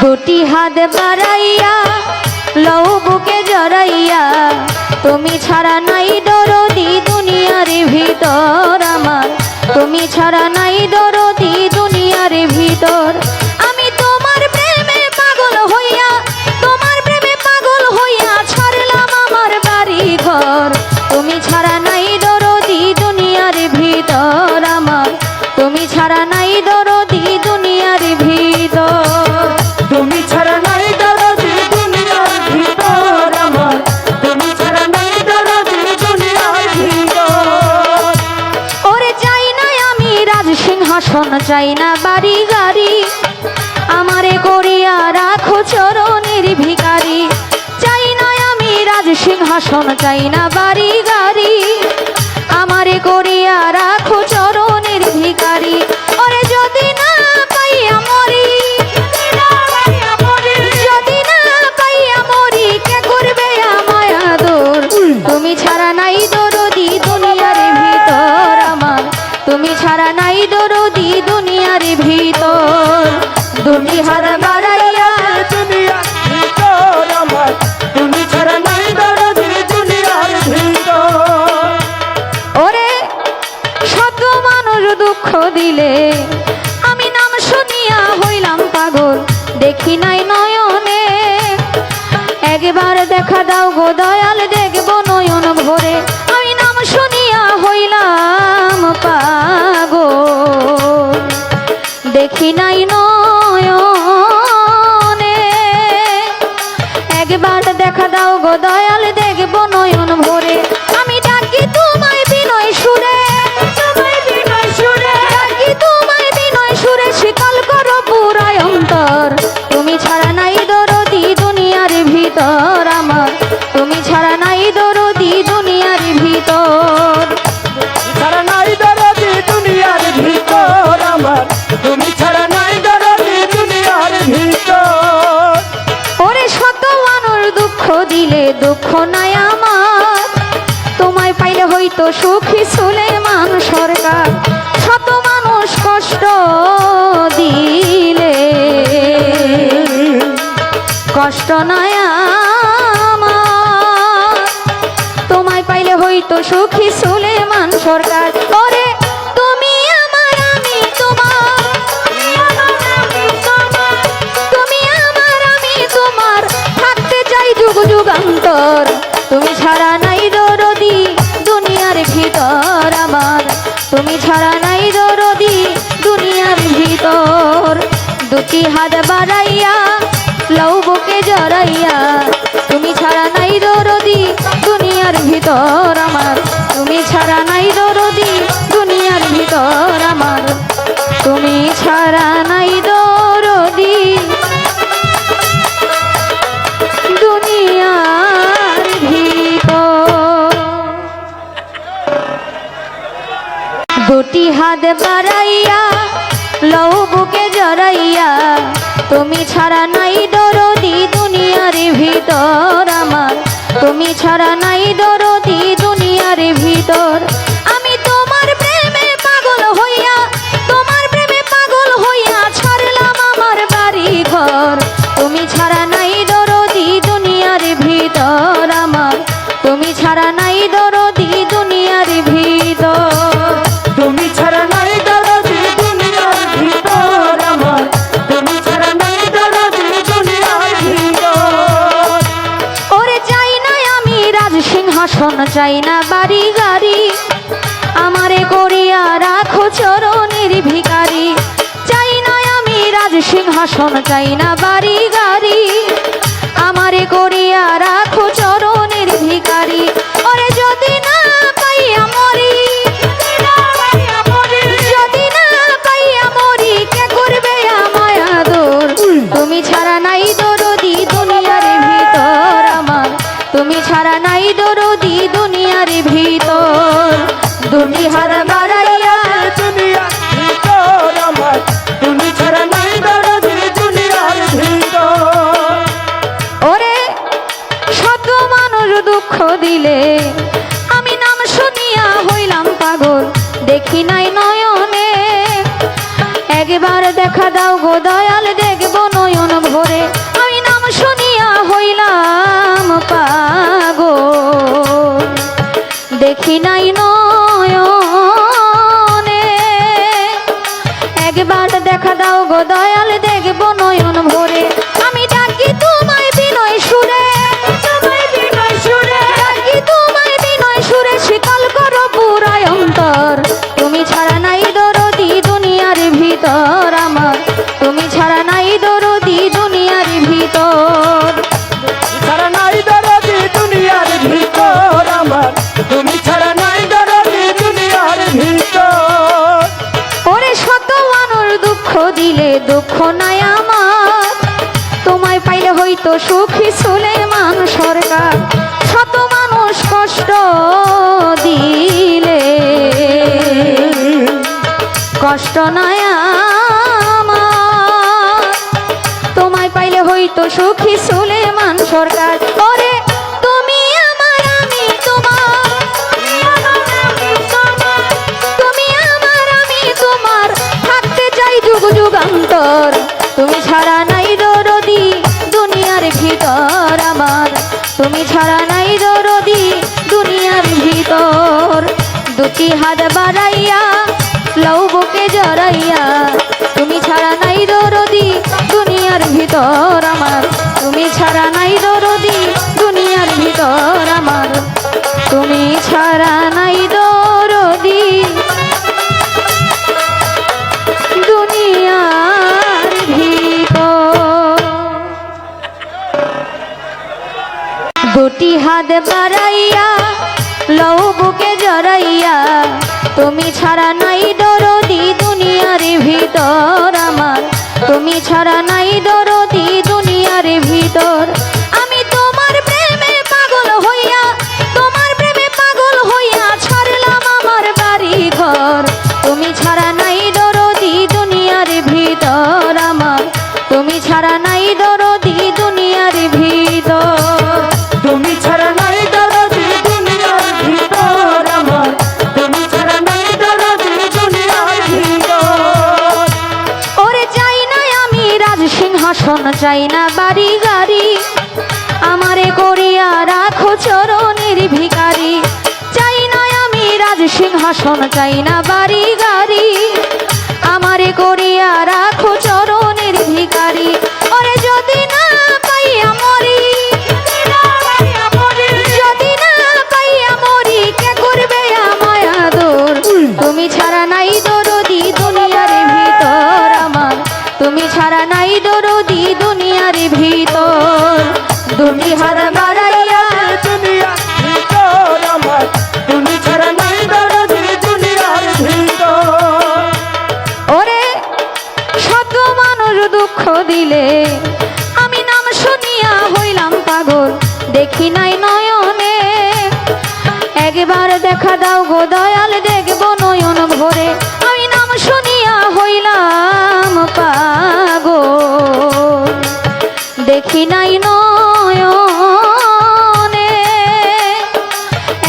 দুটি হাত বাড়াইয়া লও বুকে জড়াইয়া তুমি ছাড়া নাই দরদি দুনিয়ার ভিতর আমার তুমি ছাড়া নাই দরদি দুনিয়ার ভিতর আমি তোমার প্রেমে পাগল হইয়া তোমার প্রেমে পাগল হইয়া ছাড়লাম আমার বাড়ি ঘর তুমি ছাড়া নাই দরদি দুনিয়ার ভিতর আমার তুমি ছাড়া নাই দরদি দুনিয়ার ভিতর তুমি ছাড়া নাই দরদি দুনিয়ার ভিতর আমার তুমি ছাড়া নাই দরদি দুনিয়ার ভিতর ওরে চাই না আমি রাজ সিংহাসন চাই না বাড়ি গাড়ি আমারে করিয়া রাখো চরণের ভিখারি চাই না আমি রাজ সিংহাসন চাই না বাড়ি গাড়ি আমারে করিয়া রাখো চরণের ভিখারি ওরে যদি না পাইয়া মরি যদি না পাইয়া মরি কে করবে আমায় আদর তুমি ছাড়া নাই দরদি দুনিয়ার ভিতর আমার তুমি ছাড়া নাই দরদি দুনিয়ার ভিতর দুটি হাত বাড়াইয়া দুনিয়ার ভিতর আমার তুমি ছাড়া নাই দরদি দুনিয়ার ভিতর ওরে শত মানুষ দুঃখ দিলে আমি নাম শুনিয়া হইলাম পাগল দেখি নাই নয়নে একবার দেখা দাও গো দয়াল দেখব নয়ন ভরে আমি নাম শুনিয়া হইলাম পাগল দেখি নাই নয়নে একবার দেখা দাও গো দয়াল দেখব নয়ন ভরে আমি ডাকি তোমায় বিনয় সুরে তোমায় বিনয় সুরে ডাকি তোমায় বিনয় সুরে শীতল করো পুরায় অন্তর তুমি ছাড়া নাই দরদি দুনিয়ার ভিতর আমার তুমি ছাড়া নাই দরদি দুনিয়ার ভিতর ছাড়া নাই দরদি দুনিয়ার ভিতর আমার তুমি ছাড়া নাই দরদি দুনিয়ার ভিতর ওরে শত মানুষ দুঃখ দিলে দুঃখ নাই আমার তোমায় পাইলে হইতো সুখী সুলেমান সরকার শত মানুষ কষ্ট দিলে কষ্ট নাই আমার তোমায় পাইলে হইতো সুখী সুলেমান সরকার ওরে তুমি আমার আমি তোমার তুমি আমার আমি তোমার থাকতে চাই যুগ যুগান্তর তুমি ছাড়া নাই দরদি দুনিয়ার ভিতর আমার তুমি ছাড়া নাই দরদি দুনিয়ার ভিতর দুটি হাত বাড়াইয়া লও বুকে জড়াইয়া তুমি ছাড়া নাই দরদি দুনিয়ার ভিতর আমার তুমি ছাড়া নাই দরদি দুনিয়ার ভিতর আমার তুমি ছাড়া নাই দরদি দুনিয়ার ভিতর দুটি হাত বাড়াইয়া লও বুকে জড়াইয়া তুমি ছাড়া নাই দরদি দুনিয়ার ভিতর আমার তুমি ছাড়া নাই দরদি দুনিয়ার ভিতর আমি তোমার প্রেমে পাগল হইয়া তোমার প্রেমে পাগল হইয়া ছাড়লাম আমার বাড়ি ঘর তুমি ছাড়া নাই দরদি দুনিয়ার ভিতর আমার তুমি ছাড়া নাই দরদি দুনিয়ার ভিতর তুমি ছাড়া নাই দরদি দুনিয়ার ভিতর আমার তুমি ছাড়া নাই দরদি দুনিয়ার ভিতর ওরে চাই না আমি রাজ সিংহাসন চাই না বাড়ি গাড়ি আমারে করিয়া রাখো চরণের ভিখারি চাই না আমি রাজ সিংহাসন চাই না বাড়ি গাড়ি আমারে করিয়া রাখো চরণের ভিখারি ওরে যদি না পাইয়া মরি যদি না পাইয়া মরি কে করবে আমায় আদর তুমি ছাড়া নাই দরদি দুনিয়ার ভিতর আমার তুমি ছাড়া নাই দরদি দুনিয়ার ভিতর দুটি হাত বাড়াইয়া দুনিয়ার ভিতর আমার তুমি ছাড়া নাই দরদি দুনিয়ার ভিতর ওরে শত মানুষ দুঃখ দিলে আমি নাম শুনিয়া হইলাম পাগল দেখি নাই নয়নে একবার দেখা দাও গো দয়াল দেখব নয়ন ভরে দুঃখ নাই আমার, তোমায় পাইলে হইতো সুখী সুলেমান সরকার। শত মানুষ কষ্ট দিলে কষ্ট নাই আমার, তোমায় পাইলে হইতো সুখী সুলেমান সরকার। ওরে তুমি আমার আমি তোমার, তুমি আমার আমি তোমার, থাকতে চাই যুগ যুগান্তর। তুমি ছাড়া নাই দরদি দুনিয়ার ভিতর আমার, তুমি ছাড়া নাই দরদি দুনিয়ার ভিতর। দুটি হাত বাড়াইয়া লও বুকে জড়াইয়া, তুমি ছাড়া নাই দরদি দুনিয়ার ভিতর আমার, তুমি ছাড়া নাই দরদি দুনিয়ার ভিতর আমার, তুমি ছাড়া নাই দরদি দুনিয়ার ভিতর। দুটি হাত বাড়াইয়া লও বুকে জড়াইয়া, তুমি ছাড়া নাই দরদি দুনিয়ার ভিতর আমার, তুমি ছাড়া নাই দরদি দুনিয়ার ভিতর। আমি তোমার প্রেমে পাগল হইয়া, তোমার প্রেমে পাগল হইয়া ছাড়লাম আমার বাড়ি ঘর। তুমি ছাড়া নাই দরদি দুনিয়ার ভিতর আমার, তুমি ছাড়া নাই দরদি দুনিয়ার ভিতর। তুমি ছাড়া নাই দরদি দুনিয়ার ভিতর আমার, তুমি ছাড়া নাই দরদি দুনিয়ার ভিতর। ওরে চাই না আমি রাজ সিংহাসন, চাই না বাড়ি গাড়ি, আমারে করিয়া রাখো চরণের ভিখারি। চাই না আমি রাজ সিংহাসন, চাই না বাড়ি গাড়ি, আমারে করিয়া রাখো চরণের ভিখারি। ওরে যদি না পাইয়া মরি, যদি না পাইয়া মরি, কে করবে আমায় আদর? তুমি ছাড়া নাই দরদি দুনিয়ার ভিতর আমার, তুমি ছাড়া নাই দরদি দুনিয়ার ভিতর। দুটি হাত বাড়াইয়া দুনিয়ার ভিতর আমার, তুমি ছাড়া নাই দরদি দুনিয়ার ভিতর। ওরে শত মানুষ দুঃখ দিলে আমি নাম শুনিয়া হইলাম পাগল, দেখি নাই নয়নে। একবার দেখা দাও গো দয়াল, দেখব নয়ন ভরে, আমি নাম শুনিয়া হইলাম পাগল, দেখি নাই নয়নে।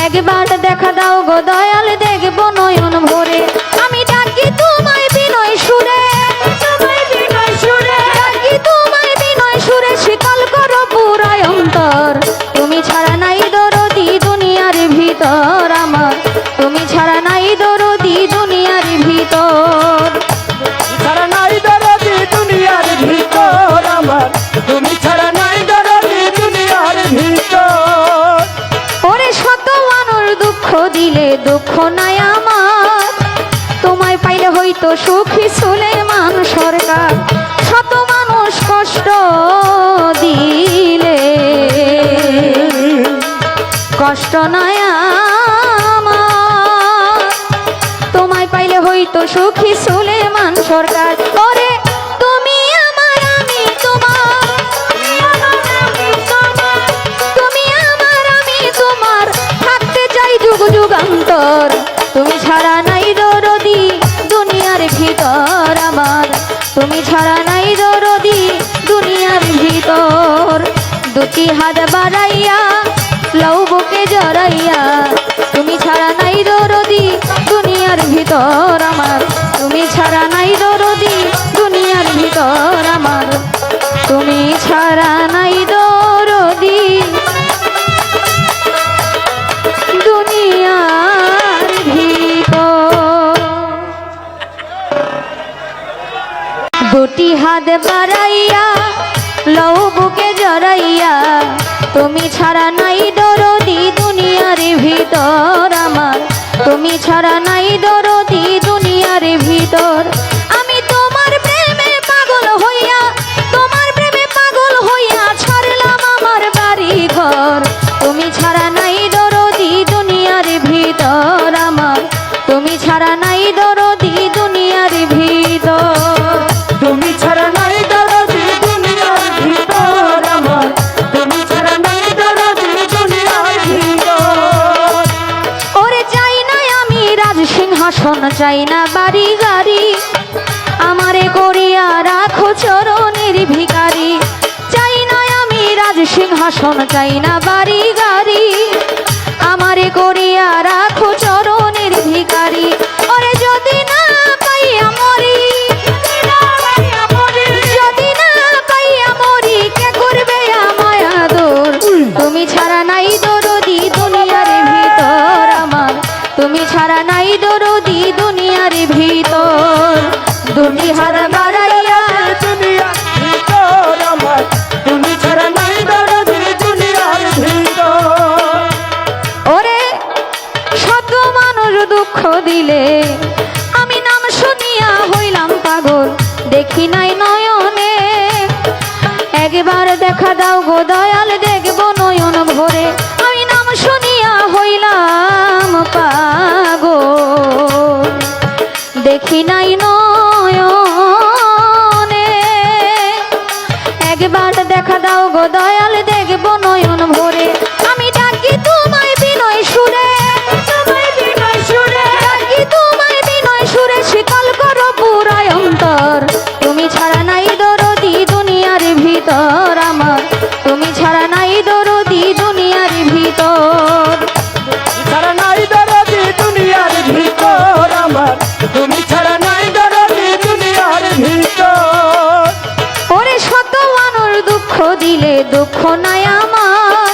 একবার দেখা দাও গো দয়াল, দেখব নয়ন ভরে, আমি ডাকি তোমায় বিনয় সুরে, ডাকি তোমায় বিনয় সুরে, শীতল করো পুরায় অন্তর। তুমি ছাড়া নাই দরদি দুনিয়ার ভিতর আমার, তুমি ছাড়া নাই দরদি দুনিয়ার ভিতর। ছাড়া নাই দরদি দুনিয়ার ভিতর আমার, তুমি ছাড়া নাই দরদি দুনিয়ার ভিতর। ওরে শত মানুষ দুঃখ দিলে দুঃখ নাই আমার, তোমায় পাইলে হইতো সুখী সুলেমান সরকার। শত মানুষ কষ্ট দিলে কষ্ট নাই আমার, তোমায় পাইলে হইতো সুখী সুলেমান সরকার। ওরে তুমি আমার আমি তোমার, তুমি আমার আমি তোমার, থাকতে চাই যুগ যুগান্তর। তুমি ছাড়া নাই দরদি দুনিয়ার ভিতর আমার, তুমি ছাড়া নাই দরদি দুনিয়ার ভিতর। দুটি হাত বাড়াইয়া লও বুকে জড়াইয়া, তুমি ছাড়া নাই দরদি দুনিয়ার ভিতর আমার, তুমি ছাড়া নাই দরদি দুনিয়ার ভিতর আমার, তুমি ছাড়া নাই দরদি দুনিয়ার ভিতর। দুটি হাত বাড়াইয়া লও বুকে জড়াইয়া, তুমি ছাড়া নাই দরদি দুনিয়ার ভিতর আমার, তুমি ছাড়া নাই দরদি দুনিয়ার ভিতর। আমি তোমার প্রেমে পাগল হইয়া, তোমার প্রেমে পাগল হইয়া ছাড়লাম আমার বাড়ি ঘর। তুমি ছাড়া নাই দরদি দুনিয়ার ভিতর আমার, তুমি ছাড়া নাই দরদি দুনিয়ার ভিতর। তুমি ছাড়া নাই চাই না বাড়ি গাড়ি, আমারে করিয়া রাখো চরণের ভিখারি। চাই না আমি রাজ সিংহাসন, চাই না বাড়ি গাড়ি, আমারে করিয়া রাখো চরণের ভিখারি। ওরে যদি না পাইয়া মরি, যদি না পাইয়া মরি, কে করবে আমায় আদর? তুমি ছাড়া নাই দরদি দুনিয়ার ভিতর আমার, তুমি ছাড়া নাই দরদি দুনিয়ার ভিতর। দুটি হাত বাড়াইয়া দুনিয়ার ভিতর আমার, তুমি ছাড়া নাই দরদি দুনিয়ার ভিতর। ওরে শত মানুষ দুঃখ দিলে আমি নাম শুনিয়া হইলাম পাগল, দেখি নাই নয়নে। একবার দেখা দাও গো দয়াল, দেখব নয়ন ভরে। আমি নাম শুনিয়া হইলাম পাগল, দেখি নাই নয়নে। একবার দেখা দাও গো দয়াল, দেখব নয়ন ভরে। আমি ডাকি তোমায় বিনয় সুরে, তোমায় বিনয় সুরে, ডাকি তোমায় বিনয় সুরে, শীতল করো পুরায় অন্তর। তুমি ছাড়া নাই দরদি দুনিয়ার ভিতর আমার, তুমি ছাড়া নাই দরদি দুনিয়ার ভিতর। ছাড়া নাই দরদি দুনিয়ার ভিতর আমার, তুমি ছাড়া নাই দরদি দুনিয়ার ভিতর। ওরে শত মানুষ দুঃখ দিলে দুঃখ নাই আমার,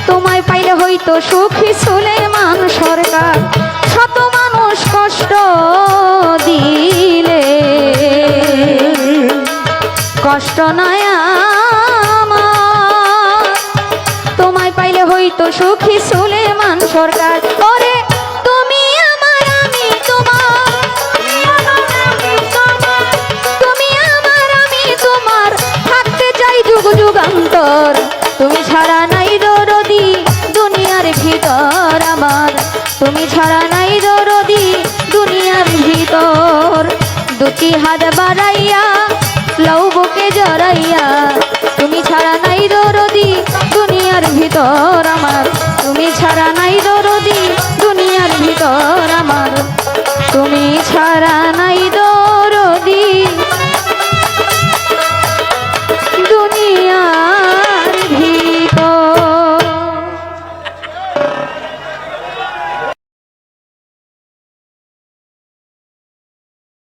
তোমায় পাইলে হইতো সুখী সুলেমান সরকার। শত মানুষ কষ্ট দিলে কষ্ট নাই আমার, তোমায় পাইলে হইতো সুখী সুলেমান সরকার। ওরে তুমি আমার আমি তোমার, তুমি আমার আমি তোমার, থাকতে চাই যুগ যুগান্তর। তুমি ছাড়া নাই দরদি দুনিয়ার ভিতর আমার, তুমি ছাড়া নাই দরদি দুনিয়ার ভিতর। দুটি হাত বাড়াইয়া লও বুকে জড়াইয়া, তুমি ছাড়া নাই দরদি দুনিয়ার ভিতর আমার, তুমি ছাড়া নাই দরদি দুনিয়ার ভিতর আমার, তুমি ছাড়া না